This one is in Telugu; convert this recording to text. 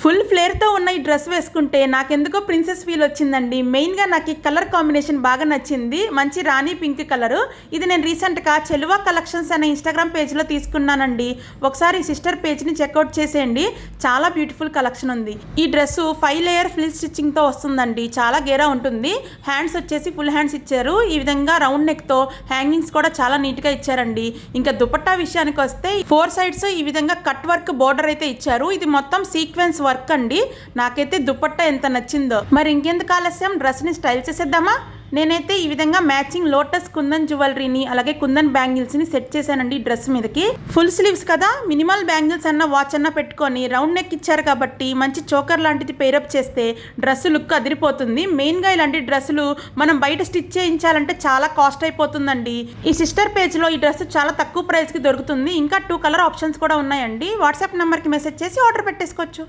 ఫుల్ ఫ్లేర్తో ఉన్న ఈ డ్రెస్ వేసుకుంటే నాకెందుకో ప్రిన్సెస్ ఫీల్ వచ్చిందండి. మెయిన్గా నాకు ఈ కలర్ కాంబినేషన్ బాగా నచ్చింది. మంచి రాణి పింక్ కలరు. ఇది నేను రీసెంట్గా చెలువా కలెక్షన్స్ అనే ఇన్స్టాగ్రామ్ పేజ్లో తీసుకున్నానండి. ఒకసారి సిస్టర్ పేజ్ని చెక్అవుట్ చేసేయండి. చాలా బ్యూటిఫుల్ కలెక్షన్ ఉంది. ఈ డ్రెస్ 5 లేయర్ ఫిల్ స్టిచ్చింగ్తో వస్తుందండి. చాలా గేరా ఉంటుంది. హ్యాండ్స్ వచ్చేసి ఫుల్ హ్యాండ్స్ ఇచ్చారు. ఈ విధంగా రౌండ్ నెక్తో హ్యాంగింగ్స్ కూడా చాలా నీట్గా ఇచ్చారండి. ఇంకా దుపట్టా విషయానికి వస్తే 4 సైడ్స్ ఈ విధంగా కట్ వర్క్ బోర్డర్ అయితే ఇచ్చారు. ఇది మొత్తం సీక్వెన్స్ వర్క్ అండి. నాకైతే దుపట్టా ఎంత నచ్చిందో. మరి ఇంకెందుకు ఆలస్యం, డ్రెస్ని స్టైల్ చేసేద్దామా? నేనైతే ఈ విధంగా మ్యాచింగ్ లోటస్ కుందన్ జ్యువెలరీని అలాగే కుందన్ బ్యాంగిల్స్ని సెట్ చేశానండి డ్రెస్ మీదకి. ఫుల్ స్లీవ్స్ కదా, మినిమల్ బ్యాంగిల్స్ అన్న వాచ్ అన్న పెట్టుకొని రౌండ్ నెక్ ఇచ్చారు కాబట్టి మంచి చోకర్ లాంటిది పేరప్ చేస్తే డ్రెస్ లుక్ అదిరిపోతుంది. మెయిన్గా ఇలాంటి డ్రెస్సులు మనం బయట స్టిచ్ చేయించాలంటే చాలా కాస్ట్ అయిపోతుందండి. ఈ సిస్టర్ పేజ్లో ఈ డ్రెస్ చాలా తక్కువ ప్రైస్కి దొరుకుతుంది. ఇంకా 2 కలర్ ఆప్షన్స్ కూడా ఉన్నాయండి. వాట్సాప్ నెంబర్కి మెసేజ్ చేసి ఆర్డర్ పెట్టేసుకోవచ్చు.